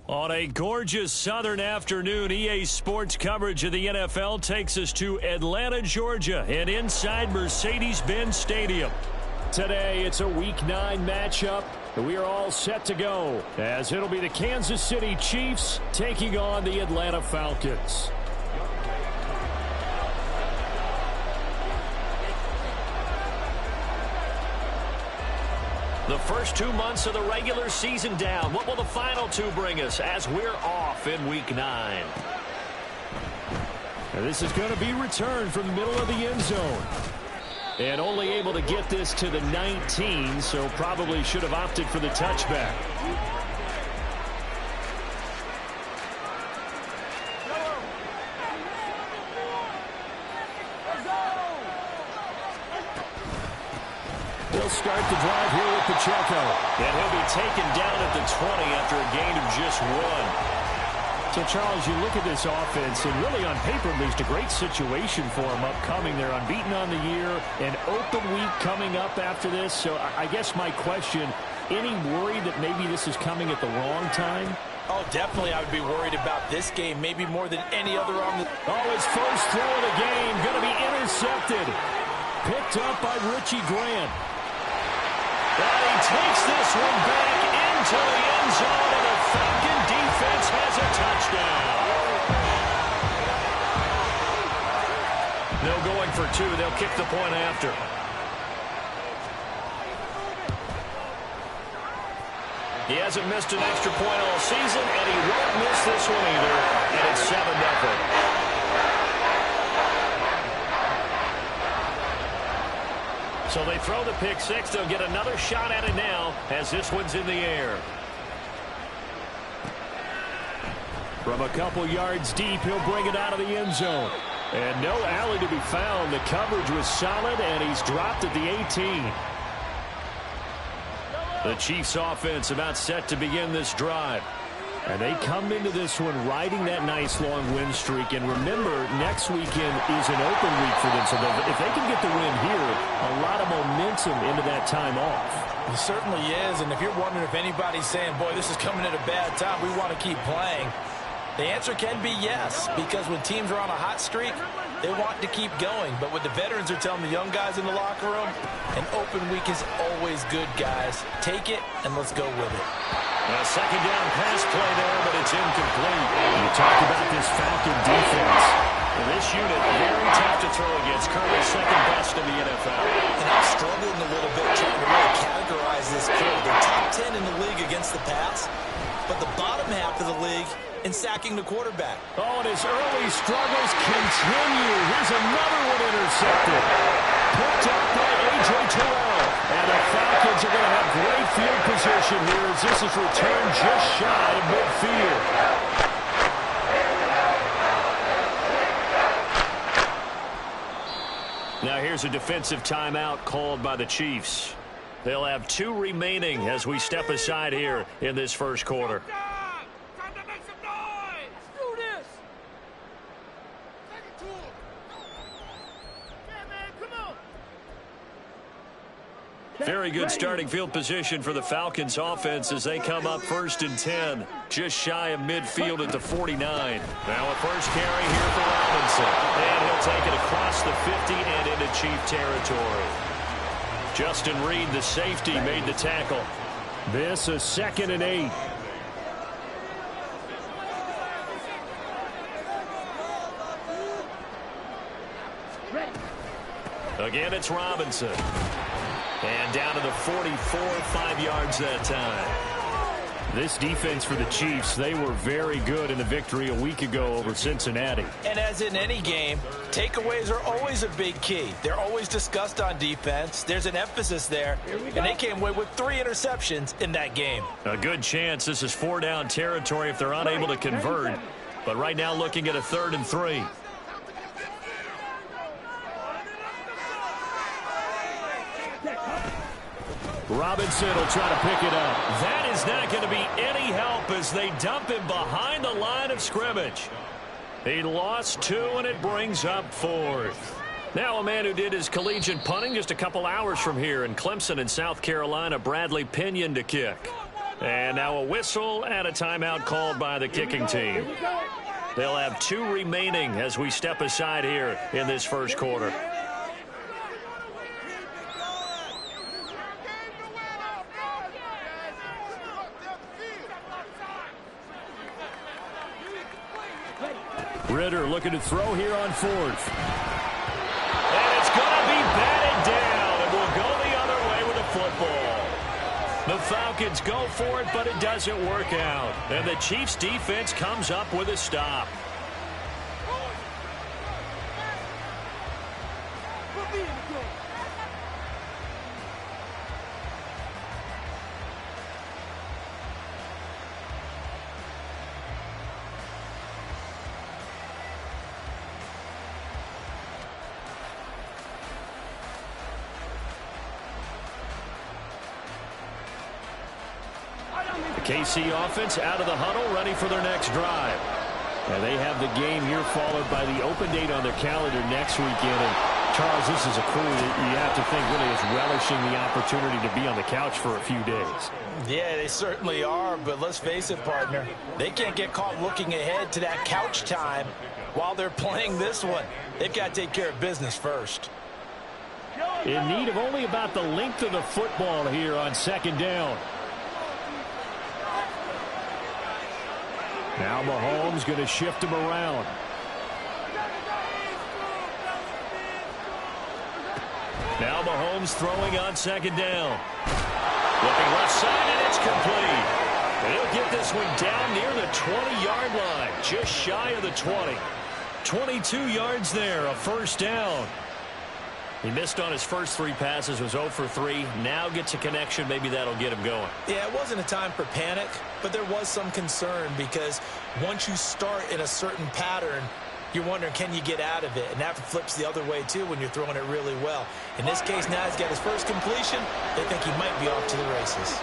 On a gorgeous southern afternoon, EA Sports coverage of the NFL takes us to Atlanta, Georgia, and inside Mercedes-Benz Stadium. Today, it's a Week 9 matchup. We are all set to go, as it'll be the Kansas City Chiefs taking on the Atlanta Falcons. The first 2 months of the regular season down. What will the final 2 bring us as we're off in Week 9? Now this is going to be returned from the middle of the end zone. And only able to get this to the 19, so probably should have opted for the touchback. He'll start the drive here with Pacheco. And he'll be taken down at the 20 after a gain of just 1. So, Charles, you look at this offense, and really on paper, at least a great situation for them upcoming. They're unbeaten on the year, an open week coming up after this. So I guess my question, any worry that maybe this is coming at the wrong time? Oh, definitely I would be worried about this game, maybe more than any other on the... Oh, his first throw of the game, going to be intercepted. Picked up by Richie Grant. And he takes this one back into the end zone, and the Falcon defense has a touchdown. No going for 2. They'll kick the point after. He hasn't missed an extra point all season, and he won't miss this one either, and it's 7-0. So they throw the pick 6. They'll get another shot at it now as this one's in the air. From a couple yards deep, he'll bring it out of the end zone. And no alley to be found. The coverage was solid, and he's dropped at the 18. The Chiefs offense about set to begin this drive. And they come into this one riding that nice long win streak. And remember, next weekend is an open week for them. So if they can get the win here, a lot of momentum into that time off. It certainly is. And if you're wondering if anybody's saying, boy, this is coming at a bad time, we want to keep playing, the answer can be yes. Because when teams are on a hot streak, they want to keep going. But what the veterans are telling the young guys in the locker room, an open week is always good, guys. Take it, and let's go with it. A second down pass play there, but it's incomplete. You talked about this Falcon defense. And this unit, very tough to throw against. Currently second best in the NFL. And I'm struggling a little bit trying to really categorize this crew. They're top 10 in the league against the pass, but the bottom half of the league in sacking the quarterback. Oh, and his early struggles continue. Here's another one intercepted. Picked up by A.J. Terrell. And the Falcons are going to have great field position here as this is returned just shy of midfield. Now here's a defensive timeout called by the Chiefs. They'll have 2 remaining as we step aside here in this first quarter. Very good starting field position for the Falcons offense as they come up 1st and 10. Just shy of midfield at the 49. Now a first carry here for Robinson. And he'll take it across the 50 and into Chief territory. Justin Reed, the safety, made the tackle. This is 2nd and 8. Again, it's Robinson. And down to the 44, 5 yards that time. This defense for the Chiefs, they were very good in the victory a week ago over Cincinnati. And as in any game, takeaways are always a big key. They're always discussed on defense. There's an emphasis there. And they came away with 3 interceptions in that game. A good chance this is 4-down territory if they're unable to convert. But right now looking at a 3rd and 3. Robinson will try to pick it up. That is not going to be any help as they dump him behind the line of scrimmage. He lost 2, and it brings up 4th. Now a man who did his collegiate punting just a couple hours from here in Clemson in South Carolina, Bradley Pinion to kick. And now a whistle and a timeout called by the kicking team. They'll have 2 remaining as we step aside here in this first quarter. Ritter looking to throw here on 4th. And it's going to be batted down, and we'll go the other way with the football. The Falcons go for it, but it doesn't work out. And the Chiefs' defense comes up with a stop. KC offense out of the huddle, ready for their next drive. And they have the game here followed by the open date on their calendar next weekend. And Charles, this is a crew that you have to think really is relishing the opportunity to be on the couch for a few days. Yeah, they certainly are, but let's face it, partner. They can't get caught looking ahead to that couch time while they're playing this one. They've got to take care of business first. In need of only about the length of the football here on 2nd down. Now Mahomes going to shift him around. Now Mahomes throwing on 2nd down. Looking left side, and it's complete. He'll get this one down near the 20-yard line, just shy of the 20. 22 yards there, a first down. He missed on his first 3 passes, was 0 for 3. Now gets a connection. Maybe that'll get him going. Yeah, it wasn't a time for panic, but there was some concern because once you start in a certain pattern, you're wondering, can you get out of it? And that flips the other way, too, when you're throwing it really well. In this case, now he's got his first completion. They think he might be off to the races.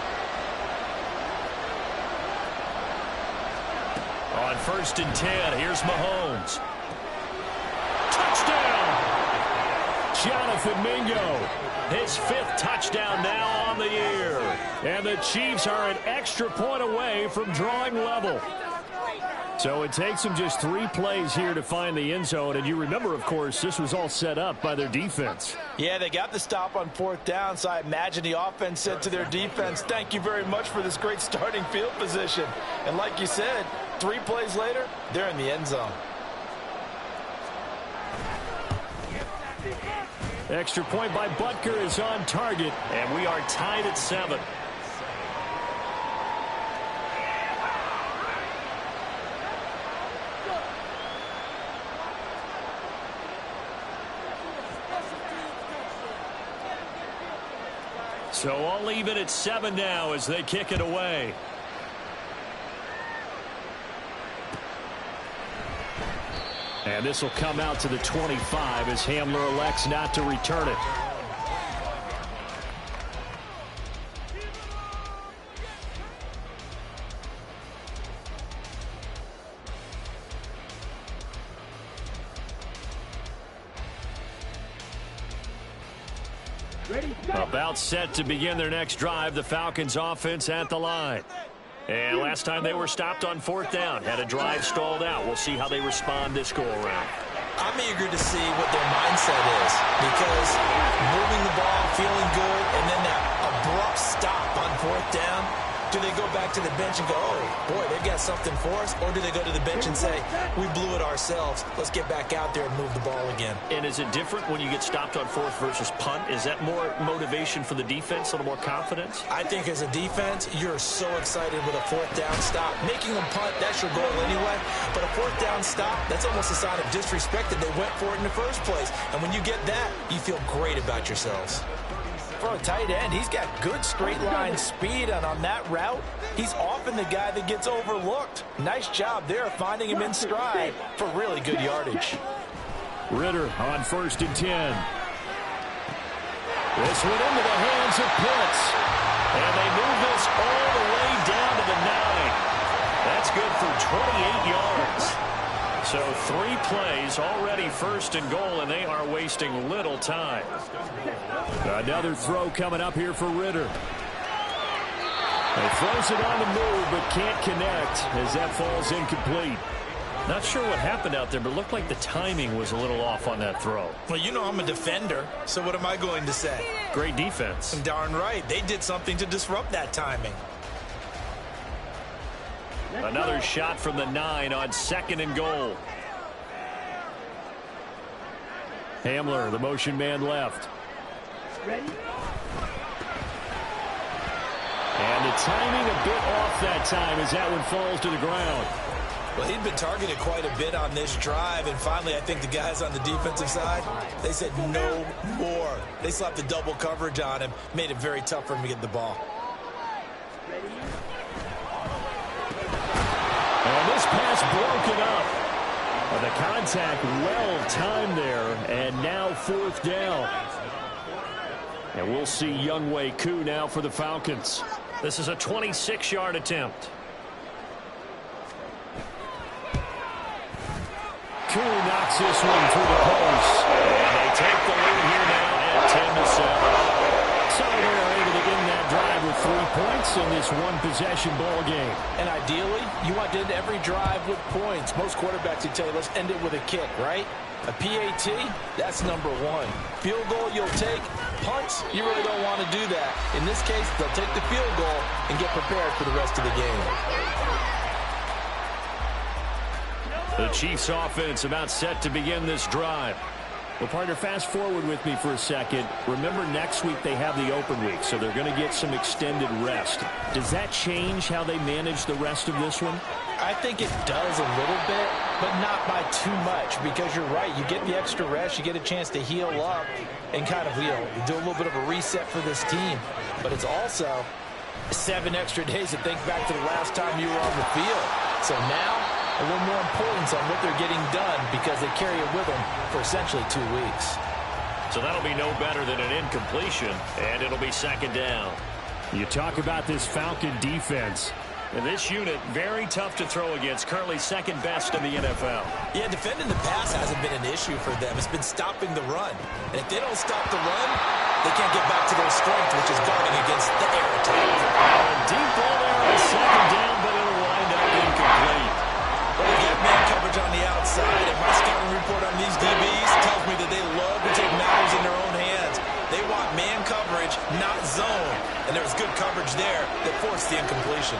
On 1st and 10, here's Mahomes. Touchdown! Jonathan Mingo, his 5th touchdown now on the year. And the Chiefs are an extra point away from drawing level. So it takes them just 3 plays here to find the end zone. And you remember, of course, this was all set up by their defense. Yeah, they got the stop on 4th down, so I imagine the offense said to their defense, thank you very much for this great starting field position. And like you said, 3 plays later, they're in the end zone. Extra point by Butker is on target, and we are tied at 7. So all even at 7 now as they kick it away. And this will come out to the 25 as Hamler elects not to return it. About set to begin their next drive, the Falcons offense at the line. And last time they were stopped on 4th down, had a drive stalled out. We'll see how they respond this go-around. I'm eager to see what their mindset is because moving the ball, feeling good, and then that abrupt stop on 4th down, do they go back to the bench and go, oh, boy, they've got something for us? Or do they go to the bench and say, we blew it ourselves. Let's get back out there and move the ball again. And is it different when you get stopped on 4th versus punt? Is that more motivation for the defense, a little more confidence? I think as a defense, you're so excited with a 4th down stop. Making them punt, that's your goal anyway. But a 4th down stop, that's almost a sign of disrespect that they went for it in the first place. And when you get that, you feel great about yourselves. For a tight end, he's got good straight line speed, and on that route, he's often the guy that gets overlooked. Nice job there finding him in stride for really good yardage. Ritter on 1st and 10. This one into the hands of Pitts. And they move this all the way down to the 9. That's good for 28 yards. So 3 plays already, 1st and goal, and they are wasting little time. Another throw coming up here for Ritter. He throws it on the move, but can't connect as that falls incomplete. Not sure what happened out there, but it looked like the timing was a little off on that throw. Well, you know I'm a defender, so what am I going to say? Great defense. Darn right. They did something to disrupt that timing. Another shot from the 9 on 2nd and goal. Hamler, the motion man left. Ready? And the timing a bit off that time as that one falls to the ground. Well, he'd been targeted quite a bit on this drive, and finally I think the guys on the defensive side, they said no more. They slapped the double coverage on him, made it very tough for him to get the ball. And this pass broken up. The contact well timed there, and now 4th down. And we'll see Younghoe Koo now for the Falcons. This is a 26-yard attempt. Koo knocks this one through the post. And they take the lead here now at 10-7. So they're able to end that drive with 3 points in this one-possession ball game. And ideally, you want to end every drive with points. Most quarterbacks would tell you, let's end it with a kick, right? A PAT, that's number 1. Field goal you'll take. Punts, you really don't want to do that. In this case, they'll take the field goal and get prepared for the rest of the game. The Chiefs offense about set to begin this drive. Well, partner, fast forward with me for a second. Remember, next week they have the open week, so they're going to get some extended rest. Does that change how they manage the rest of this one? I think it does a little bit, but not by too much, because you're right. You get the extra rest, you get a chance to heal up and kind of, do a little bit of a reset for this team. But it's also 7 extra days to think back to the last time you were on the field. So now, a little more importance on what they're getting done because they carry it with them for essentially 2 weeks. So that'll be no better than an incompletion, and it'll be 2nd down. You talk about this Falcon defense. And this unit, very tough to throw against, currently 2nd best in the NFL. Yeah, defending the pass hasn't been an issue for them. It's been stopping the run. And if they don't stop the run, they can't get back to their strength, which is guarding against the air attack. Deep ball there on 2nd down, but it'll wind up incomplete. Well, they have man coverage on the outside, and my scouting report on these DBs tells me that they love to take matters in their own hands. They want man coverage, not zone. And there was good coverage there that forced the incompletion.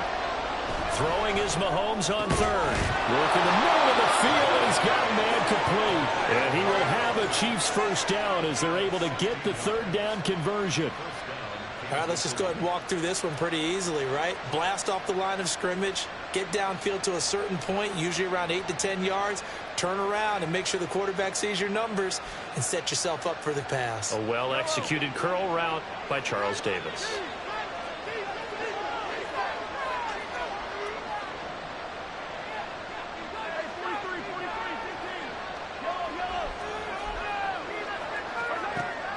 Throwing is Mahomes on 3rd. Working the middle of the field, and he's got a man complete. And he will have a Chiefs 1st down as they're able to get the 3rd down conversion. All right, let's just go ahead and walk through this one pretty easily, right? Blast off the line of scrimmage, get downfield to a certain point, usually around 8 to 10 yards, turn around and make sure the quarterback sees your numbers and set yourself up for the pass. A well-executed curl route by Charles Davis.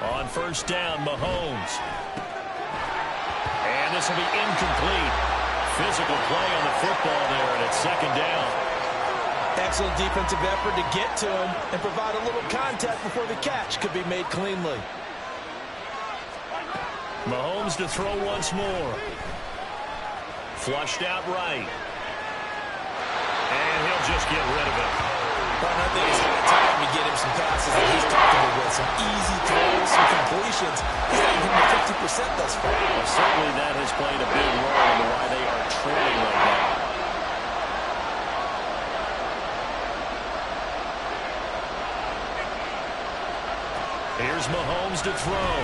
On 1st down, Mahomes. And this will be incomplete. Physical play on the football there, and it's 2nd down. Excellent defensive effort to get to him and provide a little contact before the catch could be made cleanly. Mahomes to throw once more. Flushed out right. And he'll just get rid of it. I think it's high time to get him some passes that he's comfortable with. Some easy throws, some completions. He's not even at 50% thus far. Well, certainly that has played a big role in why they are trailing right now. Here's Mahomes to throw.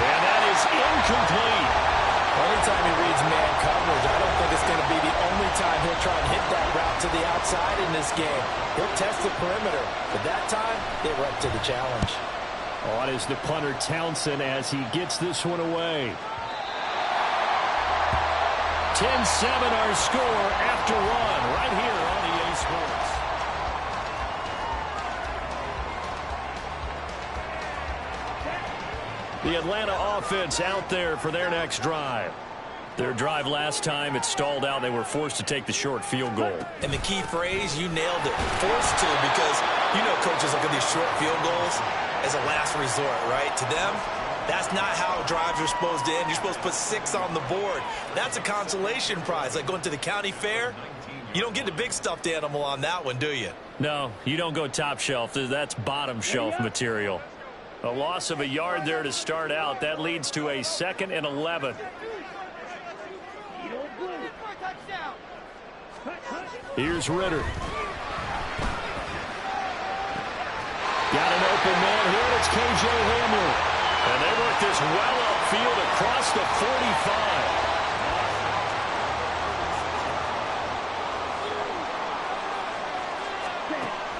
And that is incomplete. Anytime he reads man coverage, I don't think it's going to be the only time he'll try and hit that route to the outside in this game. He'll test the perimeter, but that time, they were up to the challenge. On is the punter Townsend as he gets this one away. 10-7 our score after one right here on EA Sports. The Atlanta offense out there for their next drive. Their drive last time, it stalled out. They were forced to take the short field goal. And the key phrase, you nailed it, forced to, because you know coaches look at these short field goals as a last resort, right? To them, that's not how drives are supposed to end. You're supposed to put 6 on the board. That's a consolation prize, like going to the county fair. You don't get the big stuffed animal on that one, do you? No, you don't go top shelf. That's bottom shelf material. A loss of a yard there to start out. That leads to a 2nd and 11. Here's Ritter. Got an open man here. It's K.J. Hamler. And they work this well upfield across the 45.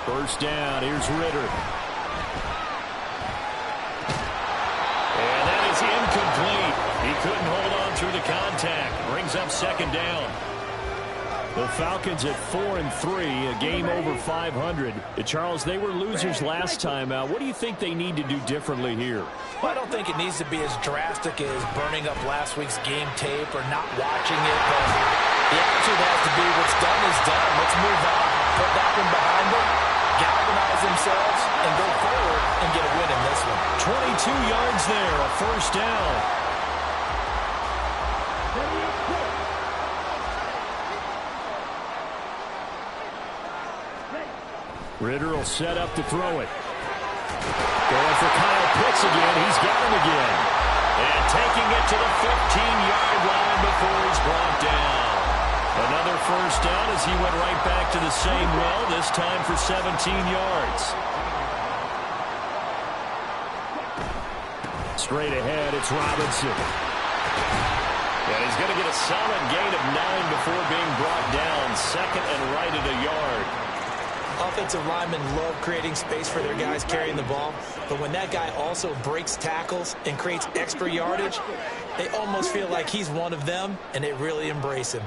First down. Here's Ritter. And that is incomplete. He couldn't hold on through the contact. Brings up 2nd down. The Falcons at 4-3, a game over 500. Charles, they were losers last time out. What do you think they need to do differently here? Well, I don't think it needs to be as drastic as burning up last week's game tape or not watching it. But the attitude has to be what's done is done. Let's move on. Put that one behind them, galvanize themselves, and go forward and get a win in this one. 22 yards there, a first down. Ritter will set up to throw it. Going for Kyle Pitts again. He's got him again. And taking it to the 15-yard line before he's brought down. Another first down as he went right back to the same well, this time for 17 yards. Straight ahead, it's Robinson. And he's going to get a solid gain of 9 before being brought down. 2nd and right at a yard. Offensive linemen love creating space for their guys carrying the ball, but when that guy also breaks tackles and creates extra yardage, they almost feel like he's one of them, and they really embrace him.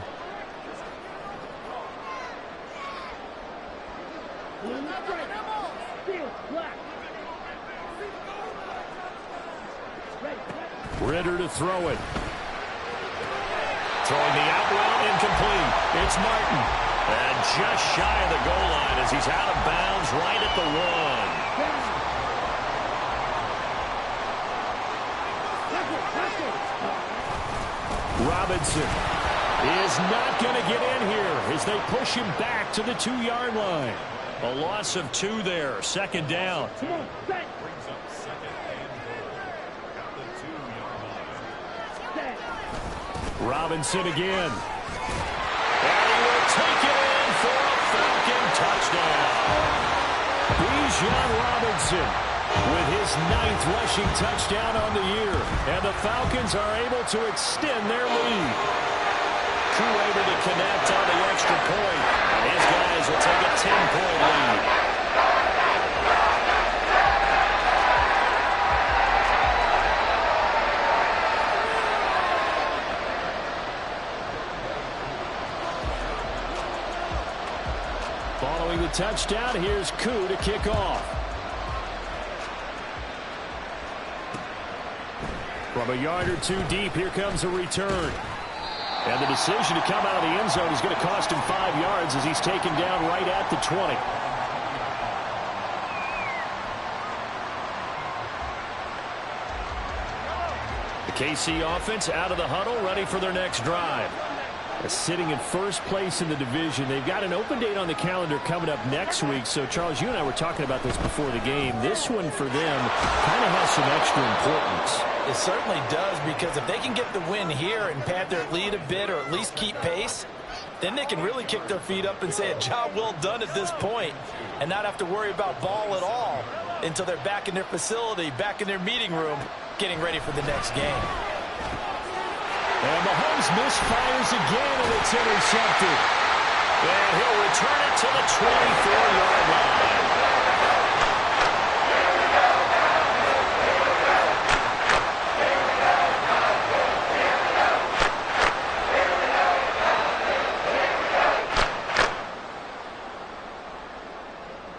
Ritter to throw it. Throwing the out route, incomplete. It's Martin. And just shy of the goal line as he's out of bounds right at the 1. Robinson is not going to get in here as they push him back to the 2-yard line. A loss of 2 there, 2nd down. Robinson again. And he will take it in for a Falcon touchdown. Bijan Robinson with his 9th rushing touchdown on the year. And the Falcons are able to extend their lead. Crew able to connect on the extra point. His guys will take a 10-point lead. Following the touchdown, here's Koo to kick off. From a yard or 2 deep, here comes a return. And the decision to come out of the end zone is going to cost him 5 yards as he's taken down right at the 20. The KC offense out of the huddle, ready for their next drive. Sitting in first place in the division. They've got an open date on the calendar coming up next week. So, Charles, you and I were talking about this before the game. This one for them kind of has some extra importance. It certainly does, because if they can get the win here and pad their lead a bit or at least keep pace, then they can really kick their feet up and say a job well done at this point and not have to worry about ball at all until they're back in their facility, back in their meeting room, getting ready for the next game. And Mahomes misfires again, and it's intercepted. And he'll return it to the 24-yard line.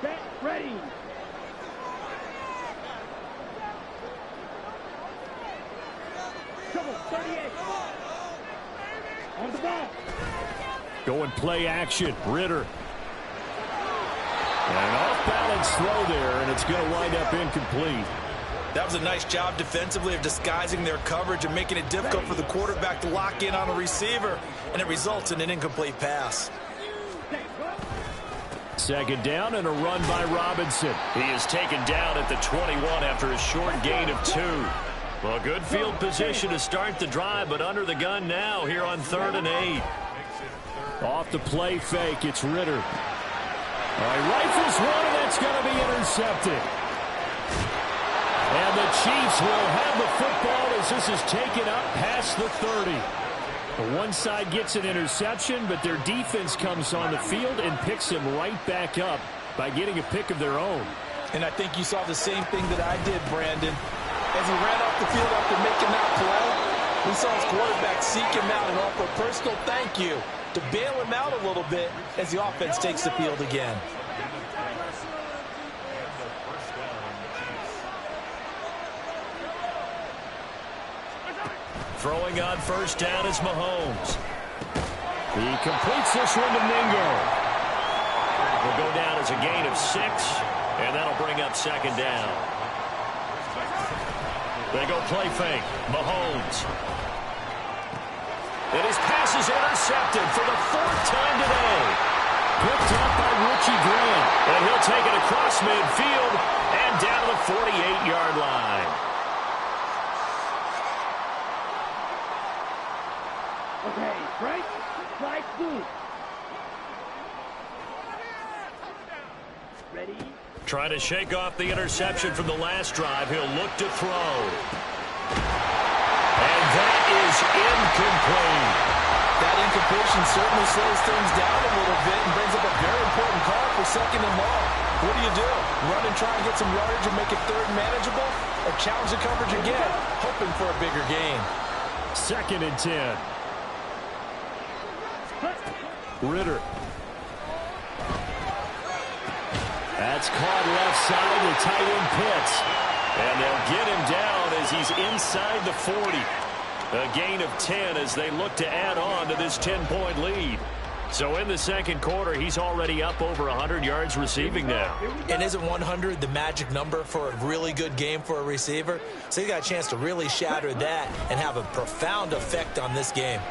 Get ready. Trouble, 38. On the ball. Going play action. Ritter. And an off-balance throw there, and it's going to wind up incomplete. That was a nice job defensively of disguising their coverage and making it difficult for the quarterback to lock in on a receiver, and it results in an incomplete pass. Second down and a run by Robinson. He is taken down at the 21 after a short gain of 2. Well, good field position to start the drive, but under the gun now here on 3rd and 8. Off the play fake, it's Ritter. All right, rifles one, and that's going to be intercepted. And the Chiefs will have the football as this is taken up past the 30. The one side gets an interception, but their defense comes on the field and picks him right back up by getting a pick of their own. And I think you saw the same thing that I did, Brandon. As he ran off the field after making that play, we saw his quarterback seek him out and offer a personal thank you to bail him out a little bit as the offense takes the field again. Throwing on first down is Mahomes. He completes this one to Mingo. Will go down as a gain of 6, and that'll bring up second down. They go play fake. Mahomes. And his pass is intercepted for the 4th time today. Picked up by Richie Grant. And he'll take it across midfield and down to the 48-yard line. Okay, right, flag blue. Ready? Trying to shake off the interception from the last drive. He'll look to throw. And that is incomplete. That incompletion certainly slows things down a little bit and brings up a very important call for 2nd and long. What do? Run and try and get some yardage and make it 3rd manageable? Or challenge the coverage again, hoping for a bigger gain? 2nd and 10. Ritter. That's caught left side. The tight end Pitts. And they'll get him down as he's inside the 40. A gain of 10 as they look to add on to this 10-point lead. So in the second quarter, he's already up over 100 yards receiving now. And isn't 100 the magic number for a really good game for a receiver? So he got a chance to really shatter that and have a profound effect on this game.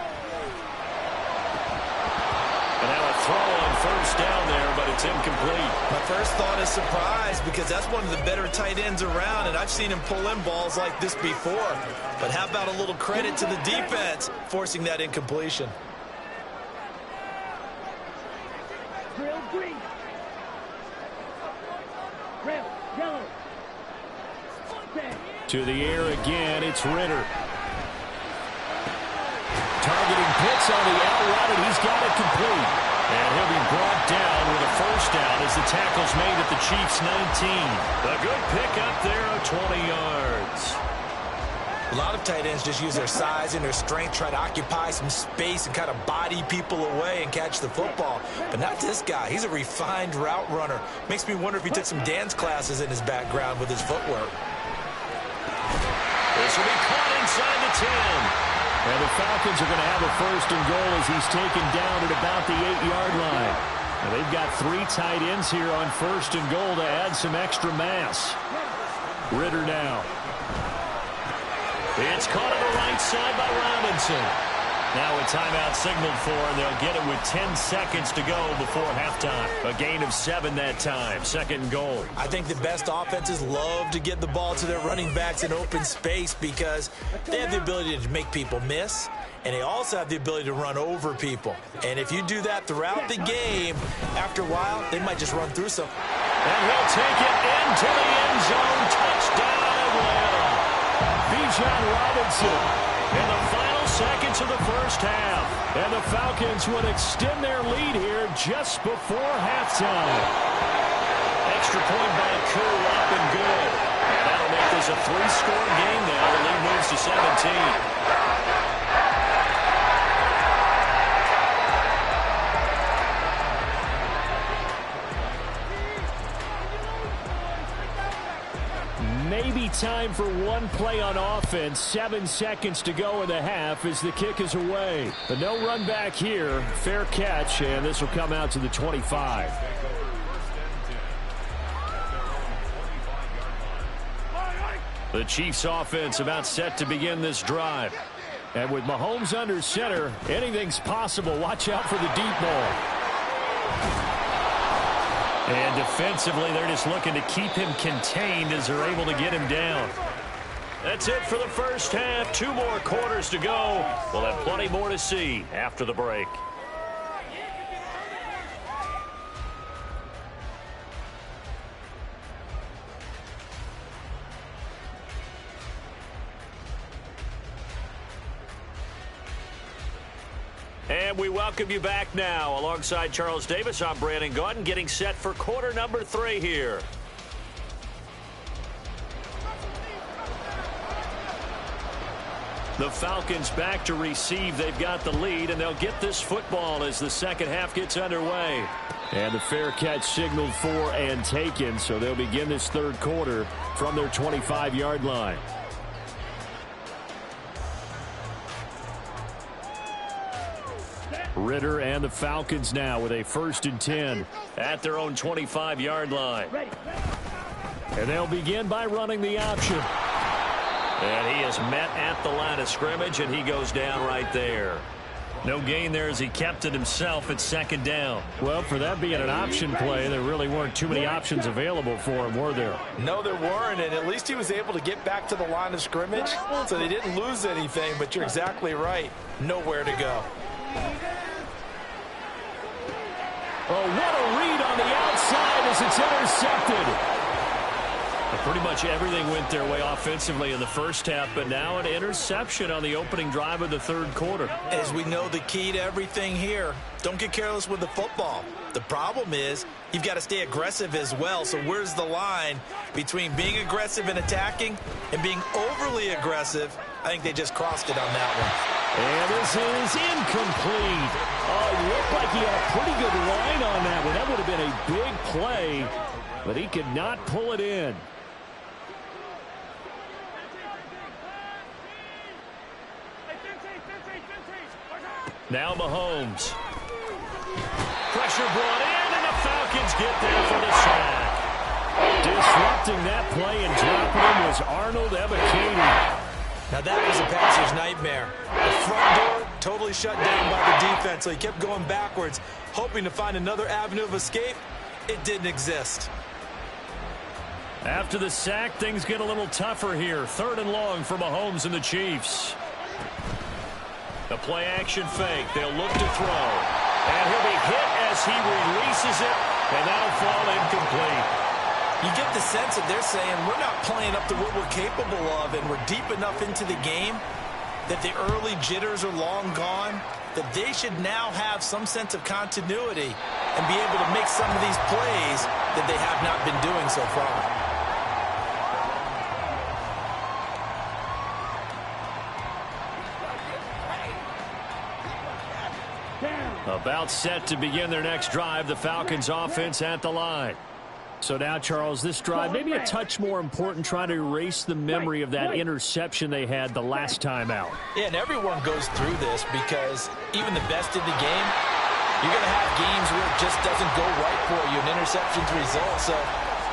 And now a throw on first down there, but it's incomplete. My first thought is surprise because that's one of the better tight ends around, and I've seen him pull in balls like this before. But how about a little credit to the defense forcing that incompletion? Drill green. Drill yellow. To the air again, it's Ritter. Targeting Pitts on the out route, and he's got it complete. And he'll be brought down with a first down as the tackle's made at the Chiefs' 19. A good pickup there of 20 yards. A lot of tight ends just use their size and their strength, try to occupy some space and kind of body people away and catch the football. But not this guy. He's a refined route runner. Makes me wonder if he took some dance classes in his background with his footwork. This will be caught inside the 10. And the Falcons are going to have a first and goal as he's taken down at about the 8-yard line. And they've got 3 tight ends here on first and goal to add some extra mass. Ritter now. It's caught on the right side by Robinson. Now a timeout signaled for, and they'll get it with 10 seconds to go before halftime. A gain of 7 that time. 2nd and goal. I think the best offenses love to get the ball to their running backs in open space because they have the ability to make people miss, and they also have the ability to run over people. And if you do that throughout the game, after a while, they might just run through some. And he'll take it into the end zone. Touchdown, Atlanta. Bijan Robinson in the final seconds of the first half. And the Falcons would extend their lead here just before halftime. Extra point by Koo, up and good. And that'll make this a 3-score game now. The lead moves to 17. Maybe time for one play on offense. 7 seconds to go in the half as the kick is away. But no run back here. Fair catch, and this will come out to the 25. The Chiefs offense about set to begin this drive. And with Mahomes under center, anything's possible. Watch out for the deep ball. And defensively, they're just looking to keep him contained as they're able to get him down. That's it for the first half. 2 more quarters to go. We'll have plenty more to see after the break. And we welcome you back now. Alongside Charles Davis, I'm Brandon Gaudin, getting set for quarter number 3 here. The Falcons back to receive. They've got the lead, and they'll get this football as the second half gets underway. And the fair catch signaled for and taken, so they'll begin this third quarter from their 25-yard line. Ritter and the Falcons now with a 1st and 10 at their own 25-yard line. And they'll begin by running the option. And he is met at the line of scrimmage, and he goes down right there. No gain there as he kept it himself at 2nd down. Well, for that being an option play, there really weren't too many options available for him, were there? No, there weren't, and at least he was able to get back to the line of scrimmage, so they didn't lose anything, but you're exactly right. Nowhere to go. Oh, what a read on the outside as it's intercepted. Pretty much everything went their way offensively in the first half, but now an interception on the opening drive of the third quarter. As we know, the key to everything here, don't get careless with the football. The problem is you've got to stay aggressive as well. So where's the line between being aggressive and attacking and being overly aggressive? I think they just crossed it on that one. And this is incomplete. Oh, it looked like he had a pretty good line on that one. That would have been a big play, but he could not pull it in. Now Mahomes. Pressure brought in, and the Falcons get there for the sack. Disrupting that play and dropping him was Arnold Ebiketie. Now that was a passer's nightmare. The front door totally shut down by the defense, so he kept going backwards, hoping to find another avenue of escape. It didn't exist. After the sack, things get a little tougher here. 3rd and long for Mahomes and the Chiefs. The play-action fake. They'll look to throw. And he'll be hit as he releases it, and that'll fall incomplete. You get the sense that they're saying we're not playing up to what we're capable of, and we're deep enough into the game that the early jitters are long gone, that they should now have some sense of continuity and be able to make some of these plays that they have not been doing so far. About set to begin their next drive, the Falcons offense at the line. So now, Charles, this drive maybe a touch more important, trying to erase the memory of that interception they had the last time out. Yeah, and everyone goes through this because even the best in the game, you're going to have games where it just doesn't go right for you, and interceptions result. So,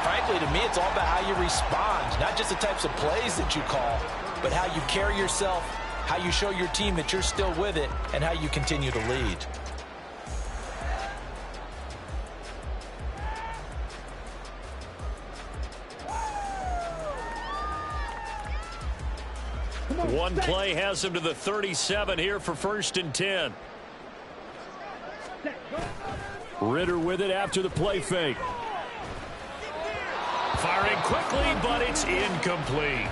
frankly, to me, it's all about how you respond, not just the types of plays that you call, but how you carry yourself, how you show your team that you're still with it, and how you continue to lead. One play has him to the 37 here for 1st and 10. Ritter with it after the play fake. Firing quickly, but it's incomplete.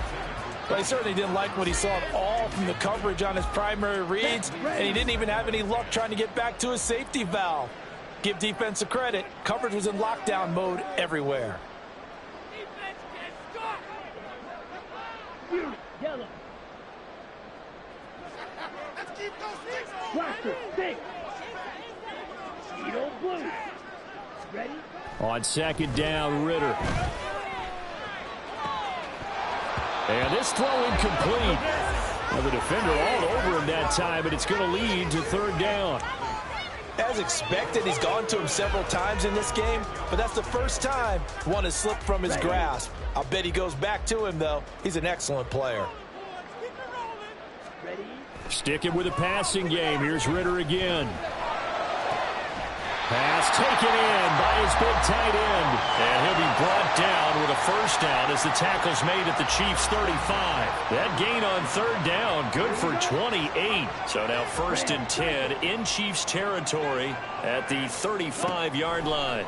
But he certainly didn't like what he saw at all from the coverage on his primary reads, and he didn't even have any luck trying to get back to his safety valve. Give defense a credit. Coverage was in lockdown mode everywhere. Yellow. Blaster, stick. Eagle blue. Ready? On 2nd down, Ritter. And this throw incomplete. Well, the defender all over him that time, but it's going to lead to third down. As expected, he's gone to him several times in this game, but that's the first time one has slipped from his grasp. I'll bet he goes back to him, though. He's an excellent player. Sticking with the passing game. Here's Ritter again. Pass taken in by his big tight end. And he'll be brought down with a first down as the tackle's made at the Chiefs' 35. That gain on third down, good for 28. So now 1st and 10 in Chiefs territory at the 35-yard line.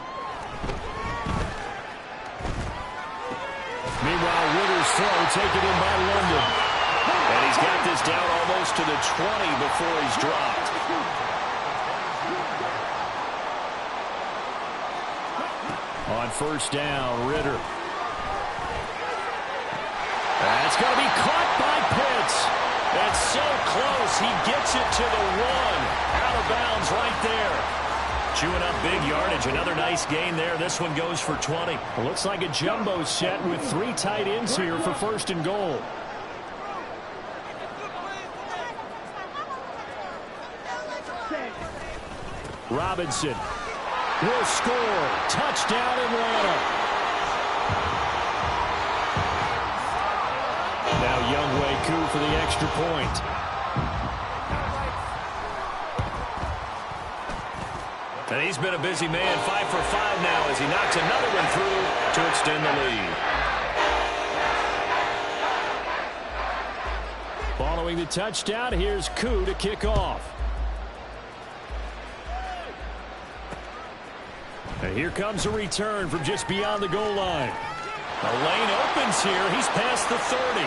Meanwhile, Ritter's throw taken in by London. And he's got this down almost to the 20 before he's dropped. On first down, Ritter. That's going to be caught by Pitts. That's so close. He gets it to the 1. Out of bounds right there. Chewing up big yardage. Another nice gain there. This one goes for 20. Well, looks like a jumbo set with 3 tight ends here for 1st and goal. Robinson will score. Touchdown, Atlanta. Now Younghoe Koo for the extra point. And he's been a busy man. 5 for 5 now as he knocks another one through to extend the lead. Following the touchdown, here's Koo to kick off. And here comes a return from just beyond the goal line. The lane opens here. He's past the 30.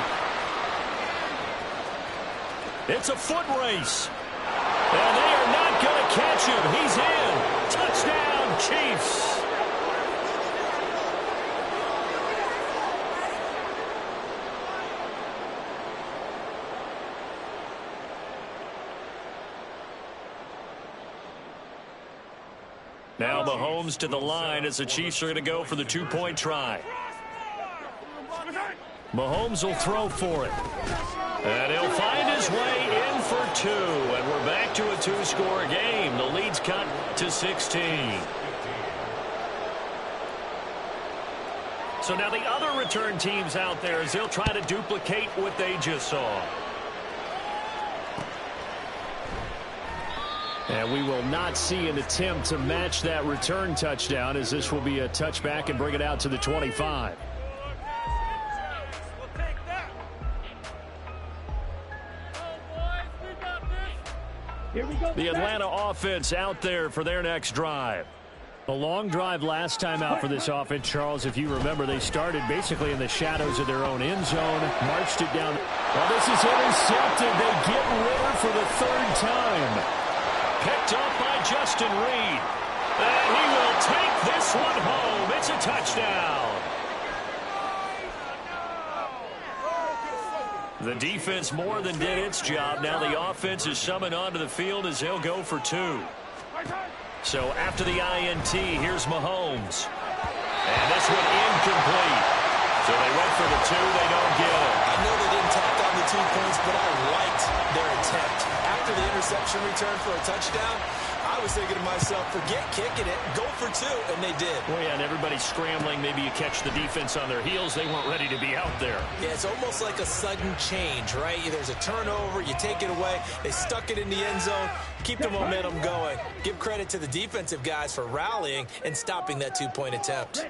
It's a foot race. And they are not going to catch him. He's in. Touchdown, Chiefs. Now Mahomes to the line as the Chiefs are going to go for the 2-point try. Mahomes will throw for it. And he'll find his way in for 2. And we're back to a 2-score game. The lead's cut to 16. So now the other return teams out there as they'll try to duplicate what they just saw. And we will not see an attempt to match that return touchdown as this will be a touchback and bring it out to the 25. The Atlanta offense out there for their next drive. A long drive last time out for this offense, Charles. If you remember, they started basically in the shadows of their own end zone, marched it down. Well, this is intercepted. They get Ritter for the 3rd time. Picked up by Justin Reed. And he will take this one home. It's a touchdown. The defense more than did its job. Now the offense is summoned onto the field as they'll go for 2. So after the INT, here's Mahomes. And this one incomplete. So they went for the 2. They don't get it. I know they didn't tack down the 2 points, but I liked their attempt. After the interception return for a touchdown, I was thinking to myself, forget kicking it, go for 2, and they did. Well, yeah, and everybody's scrambling. Maybe you catch the defense on their heels. They weren't ready to be out there. Yeah, it's almost like a sudden change, right? There's a turnover, you take it away, they stuck it in the end zone, keep the momentum going. Give credit to the defensive guys for rallying and stopping that 2-point attempt.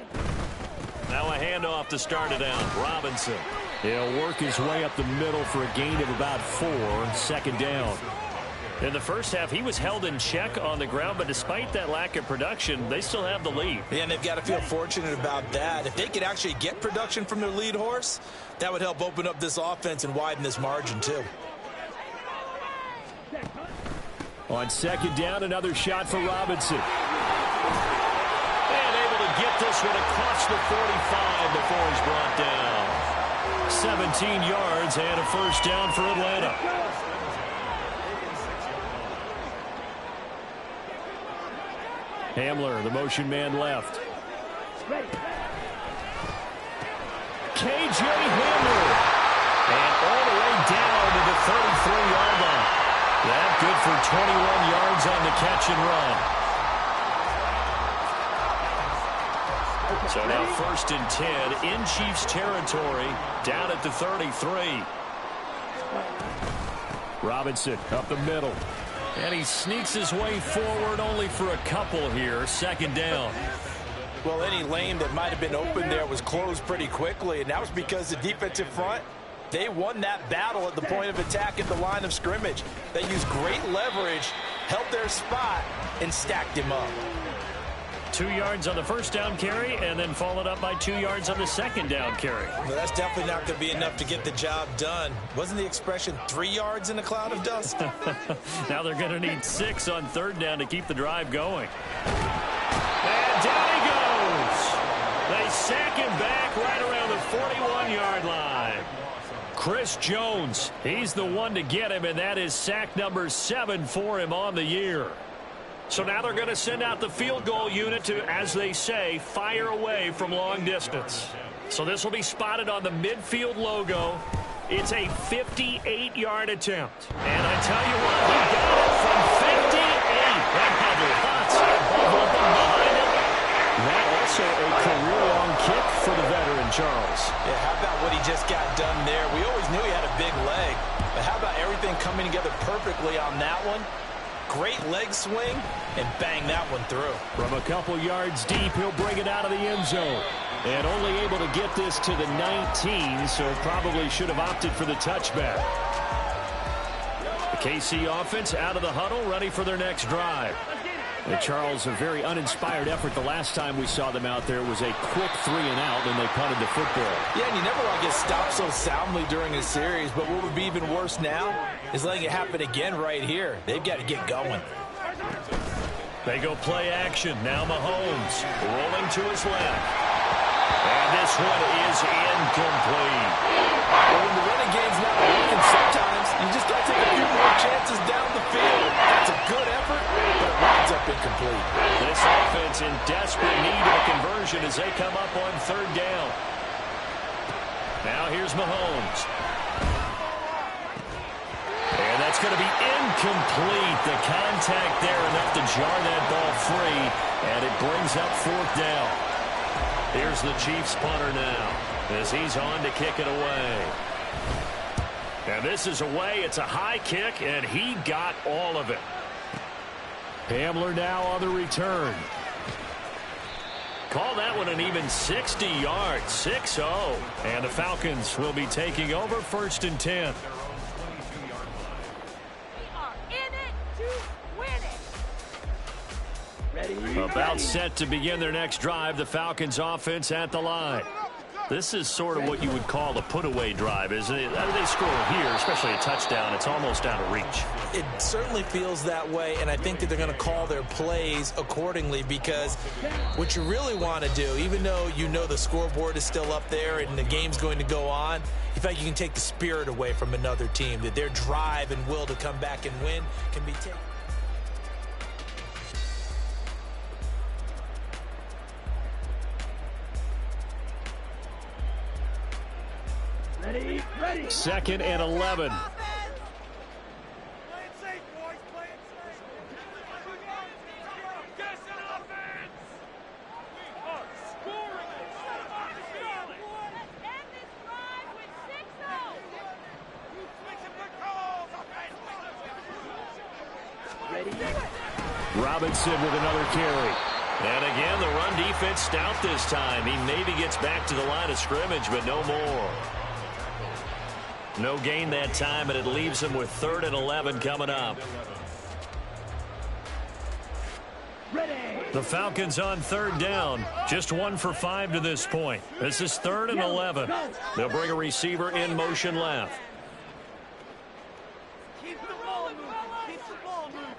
Now a handoff to start it out. Robinson. He'll work his way up the middle for a gain of about 4, 2nd down. In the first half, he was held in check on the ground, but despite that lack of production, they still have the lead. Yeah, and they've got to feel fortunate about that. If they could actually get production from their lead horse, that would help open up this offense and widen this margin, too. On 2nd down, another shot for Robinson. And able to get this one across the 45 before he's brought down. 17 yards and a first down for Atlanta. Hamler, the motion man left. KJ Hamler. 21 yards on the catch and run. So now 1st and 10 in Chiefs territory, down at the 33. Robinson up the middle. And he sneaks his way forward only for a couple here. 2nd down. Well, any lane that might have been open there was closed pretty quickly, and that was because the defensive front, they won that battle at the point of attack at the line of scrimmage. They used great leverage, held their spot, and stacked him up. 2 yards on the 1st down carry, and then followed up by 2 yards on the 2nd down carry. Well, that's definitely not going to be enough to get the job done. Wasn't the expression 3 yards in a cloud of dust? Now they're going to need 6 on 3rd down to keep the drive going. And down he goes. They sack him back right around the 41-yard line. Chris Jones, he's the one to get him, and that is sack number 7 for him on the year. So now they're going to send out the field goal unit to, as they say, fire away from long distance. So this will be spotted on the midfield logo. It's a 58-yard attempt. And I tell you what, he got it from 58. That had lots of momentum behind it. That also a career-long kick for the veteran, Charles. Yeah, how about what he just got done there? We always knew he had a big leg, but how about everything coming together perfectly on that one? Great leg swing, and bang that one through. From a couple yards deep, he'll bring it out of the end zone. And only able to get this to the 19, so probably should have opted for the touchback. The KC offense out of the huddle, ready for their next drive. And Charles, a very uninspired effort. The last time we saw them out there was a quick 3-and-out, and they punted the football. Yeah, and you never want to get stopped so soundly during a series, but what would be even worse now is letting it happen again right here. They've got to get going. They go play action. Now Mahomes rolling to his left. And this one is incomplete. Well, when the running game's not working, sometimes you just got to take a few more chances down the field. That's a good effort, but it winds up incomplete. This offense in desperate need of a conversion as they come up on 3rd down. Now here's Mahomes. And that's going to be incomplete. The contact there enough to jar that ball free, and it brings up 4th down. Here's the Chiefs punter now as he's on to kick it away. And this is away. It's a high kick, and he got all of it. Hamler now on the return. Call that one an even 60 yards, 6-0. And the Falcons will be taking over 1st and 10. About set to begin their next drive, the Falcons offense at the line. This is sort of what you would call a put-away drive, isn't it? They score here, especially a touchdown. It's almost out of reach. It certainly feels that way, and I think that they're going to call their plays accordingly, because what you really want to do, even though you know the scoreboard is still up there and the game's going to go on, in fact, you can take the spirit away from another team, that their drive and will to come back and win can be taken. Ready, ready. 2nd and 11. Robinson with another carry. And again, the run defense stout this time. He maybe gets back to the line of scrimmage, but no more. No gain that time, and it leaves him with 3rd and 11 coming up. Ready. The Falcons on 3rd down. Just 1 for 5 to this point. This is 3rd and 11. They'll bring a receiver in motion left. Keep the ball moving. Keep the ball moving.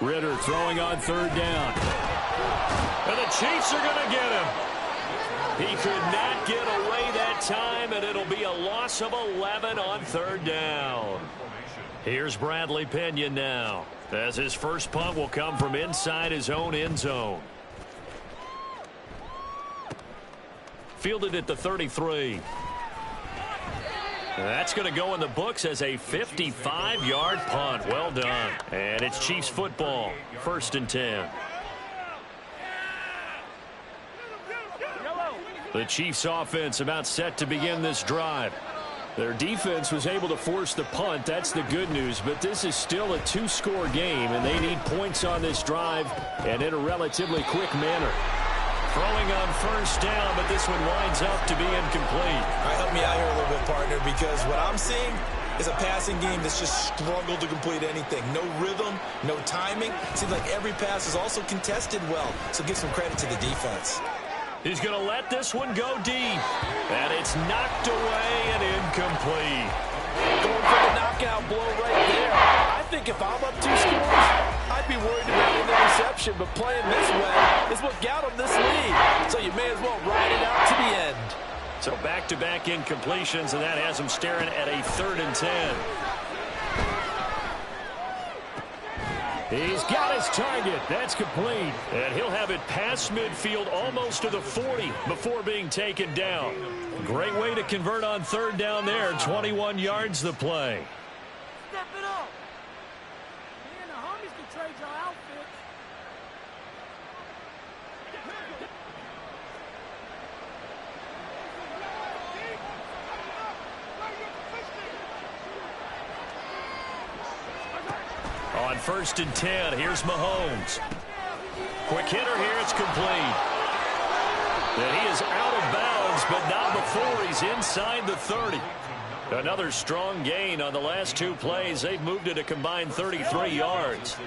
Ritter throwing on 3rd down. And the Chiefs are going to get him. He could not get away that time, and it'll be a loss of 11 on 3rd down. Here's Bradley Pinion now, as his first punt will come from inside his own end zone. fielded at the 33. That's going to go in the books as a 55-yard punt. Well done. And it's Chiefs football. 1st and 10. The Chiefs offense about set to begin this drive. Their defense was able to force the punt. That's the good news. But this is still a 2-score game, and they need points on this drive and in a relatively quick manner. Throwing on 1st down, but this one winds up to be incomplete. All right, help me out here a little bit, partner, because what I'm seeing is a passing game that's just struggled to complete anything. No rhythm, no timing. Seems like every pass is also contested well, so give some credit to the defense. He's going to let this one go deep. And it's knocked away and incomplete. Going for the knockout blow right there. I think if I'm up 2 scores, I'd be worried about an interception. But playing this way is what got him this lead. So you may as well ride it out to the end. So back-to-back incompletions, and that has him staring at a 3rd and 10. He's got his target. That's complete. And he'll have it past midfield almost to the 40 before being taken down. Great way to convert on 3rd down there. 21 yards the play. Step it up. Me and the homies can trade your outfits. On 1st and 10, here's Mahomes. Quick hitter here, it's complete. And he is out of bounds, but not before he's inside the 30. Another strong gain on the last 2 plays. They've moved it a combined 33 yards.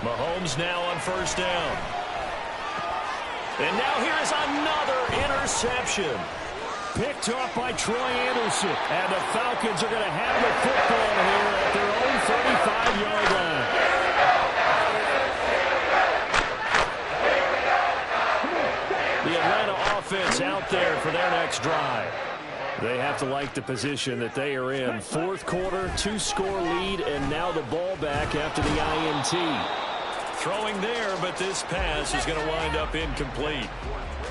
Mahomes now on 1st down. And now here's another interception. Picked off by Troy Anderson. And the Falcons are going to have the football here at their own 35-yard line. The Atlanta offense out there for their next drive. They have to like the position that they are in. 4th quarter, 2-score lead, and now the ball back after the INT. Throwing there, but this pass is going to wind up incomplete.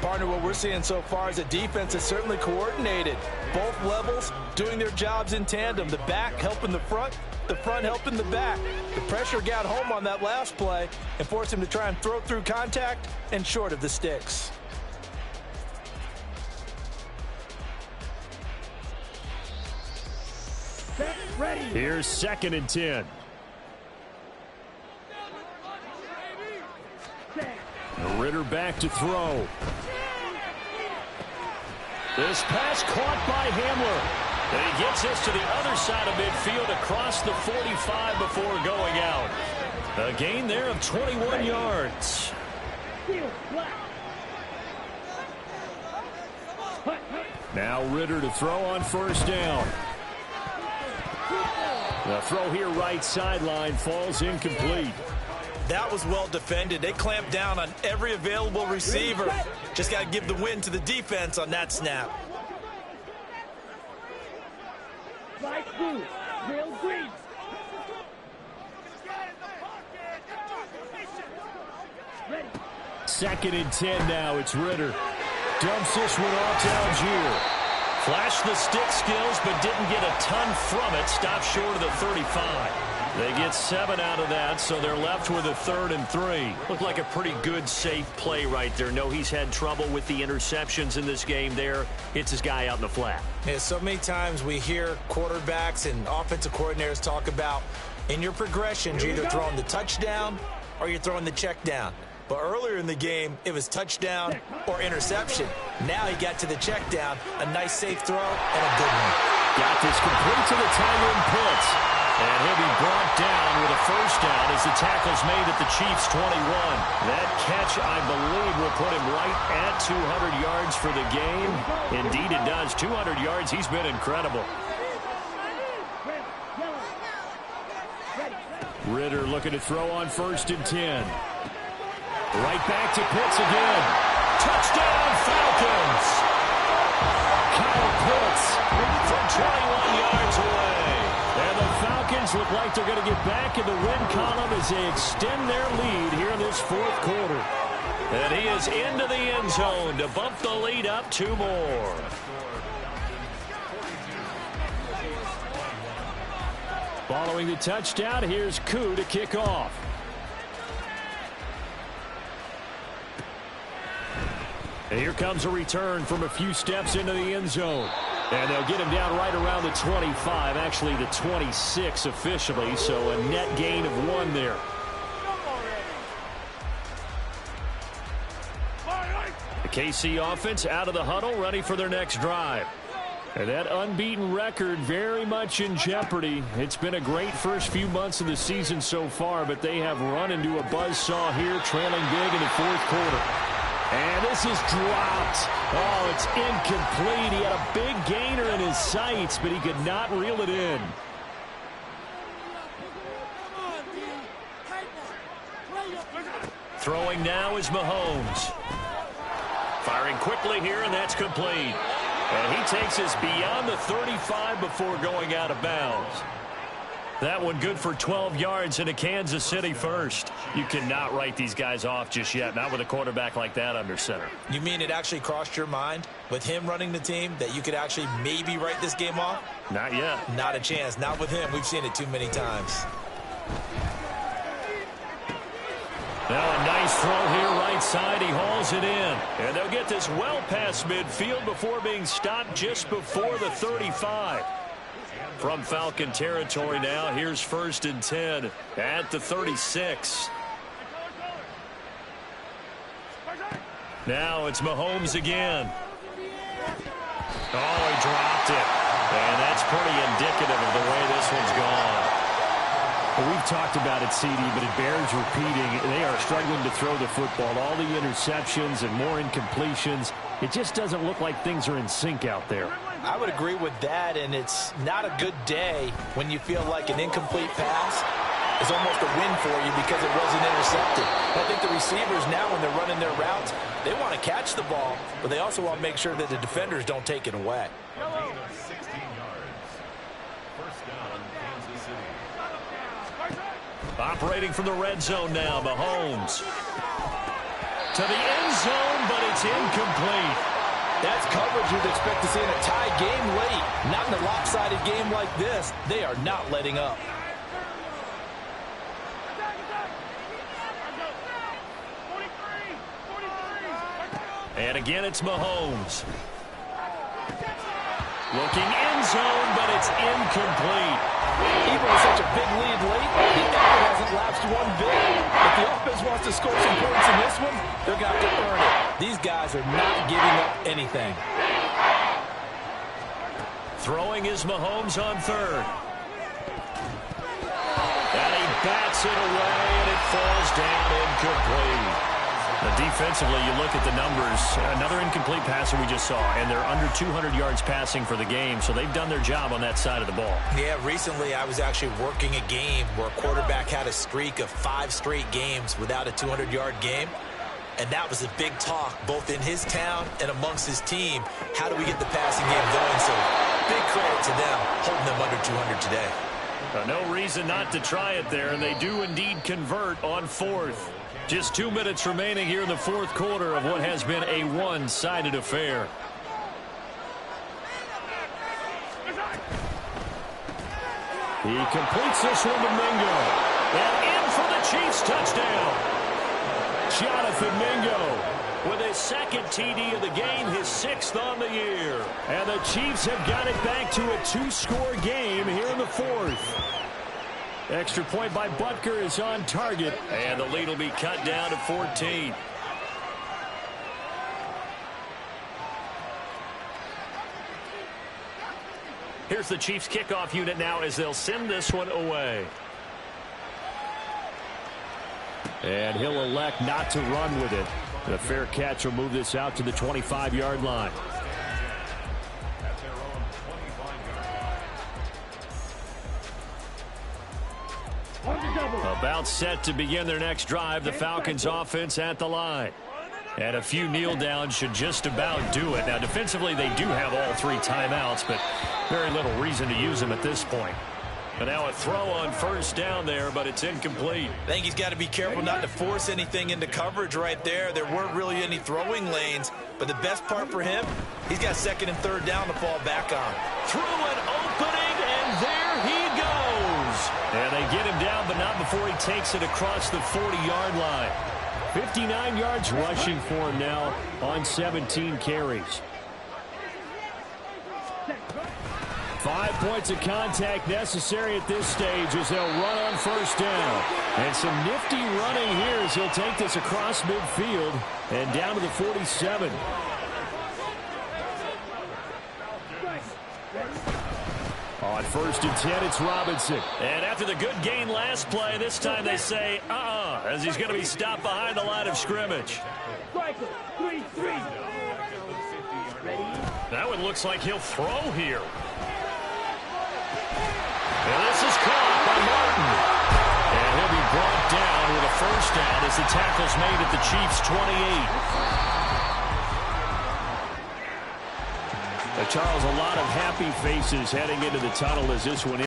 Partner, what we're seeing so far is a defense that's certainly coordinated. Both levels doing their jobs in tandem. The back helping the front helping the back. The pressure got home on that last play and forced him to try and throw through contact and short of the sticks. Ready. Here's 2nd and 10. Ritter back to throw. This pass caught by Hamler. And he gets this to the other side of midfield across the 45 before going out. A gain there of 21 yards. Now Ritter to throw on 1st down. The throw here right sideline falls incomplete. That was well defended. They clamped down on every available receiver. Just got to give the win to the defense on that snap. Light blue, real green. 2nd and 10 now. It's Ritter. Dumps this one off to Algier. Flashed the stick skills, but didn't get a ton from it. Stopped short of the 35. They get 7 out of that, so they're left with a 3rd and 3. Looked like a pretty good, safe play right there. No, he's had trouble with the interceptions in this game there. Hits his guy out in the flat. Yeah, so many times we hear quarterbacks and offensive coordinators talk about in your progressions, you're either throwing the touchdown or you're throwing the check down. But earlier in the game, it was touchdown or interception. Now he got to the check down, a nice safe throw, and a good one. Got this complete to the tight end Pitts. And he'll be brought down with a 1st down as the tackle's made at the Chiefs' 21. That catch, I believe, will put him right at 200 yards for the game. Indeed, it does. 200 yards. He's been incredible. Ritter looking to throw on 1st and 10. Right back to Pitts again. Touchdown, Falcons. are going to get back in the win column as they extend their lead here in this fourth quarter. And he is into the end zone to bump the lead up 2 more. Following the touchdown, here's Koo to kick off. And here comes a return from a few steps into the end zone. And they'll get him down right around the 25, actually the 26 officially, so a net gain of 1 there. The KC offense out of the huddle, ready for their next drive. And that unbeaten record very much in jeopardy. It's been a great first few months of the season so far, but they have run into a buzzsaw here, trailing big in the fourth quarter. And this is dropped. Oh, it's incomplete. He had a big gainer in his sights, but he could not reel it in. Throwing now is Mahomes. Firing quickly here, and that's complete. And he takes us beyond the 35 before going out of bounds. That one good for 12 yards into Kansas City first. You cannot write these guys off just yet, not with a quarterback like that under center. You mean it actually crossed your mind with him running the team that you could actually maybe write this game off? Not yet. Not a chance. Not with him. We've seen it too many times. Now a nice throw here right side. He hauls it in. And they'll get this well past midfield before being stopped just before the 35. From Falcon territory now, here's 1st and 10 at the 36. Now it's Mahomes again. Oh, he dropped it. And that's pretty indicative of the way this one's gone. Well, we've talked about it, CD, but it bears repeating. They are struggling to throw the football. All the interceptions and more incompletions. It just doesn't look like things are in sync out there. I would agree with that, and it's not a good day when you feel like an incomplete pass is almost a win for you because it wasn't intercepted. I think the receivers now, when they're running their routes, they want to catch the ball, but they also want to make sure that the defenders don't take it away. Operating from the red zone now, Mahomes. To the end zone, but it's incomplete. That's coverage you'd expect to see in a tie game late. Not in a lopsided game like this. They are not letting up. And again, it's Mahomes. Looking end zone, but it's incomplete. Even with such a big lead late, the effort hasn't lapsed one bit. If the offense wants to score some points in this one, they're going to have to earn it. These guys are not giving up anything. Throwing is Mahomes on 3rd. And he bats it away, and it falls down incomplete. Now, defensively, you look at the numbers. Another incomplete passer we just saw, and they're under 200 yards passing for the game, so they've done their job on that side of the ball. Yeah, recently I was actually working a game where a quarterback had a streak of 5 straight games without a 200-yard game, and that was a big talk both in his town and amongst his team. How do we get the passing game going? So big credit to them holding them under 200 today. No reason not to try it there, and they do indeed convert on 4th. Just 2 minutes remaining here in the fourth quarter of what has been a one-sided affair. He completes this one to Mingo. And in for the Chiefs touchdown. Jonathan Mingo with his 2nd TD of the game, his 6th on the year. And the Chiefs have got it back to a 2-score game here in the 4th. Extra point by Butker is on target. And the lead will be cut down to 14. Here's the Chiefs kickoff unit now as they'll send this one away. And he'll elect not to run with it. The fair catch will move this out to the 25-yard line. About set to begin their next drive, the Falcons offense at the line. And a few kneel downs should just about do it. Now, defensively, they do have all 3 timeouts, but very little reason to use them at this point. And now a throw on first down there, but it's incomplete. I think he's got to be careful not to force anything into coverage right there. There weren't really any throwing lanes, but the best part for him, he's got second and third down to fall back on. Through an opening, and there he goes. And they get him down, but not before he takes it across the 40-yard line. 59 yards rushing for him now on 17 carries. 5 points of contact necessary at this stage as they'll run on first down. And some nifty running here as he'll take this across midfield and down to the 47. On first and 10, it's Robinson. And after the good gain last play, this time they say, as he's going to be stopped behind the line of scrimmage. That one looks like he'll throw here. And this is caught by Martin. And he'll be brought down with a first down as the tackle's made at the Chiefs' 28. Charles, a lot of happy faces heading into the tunnel as this one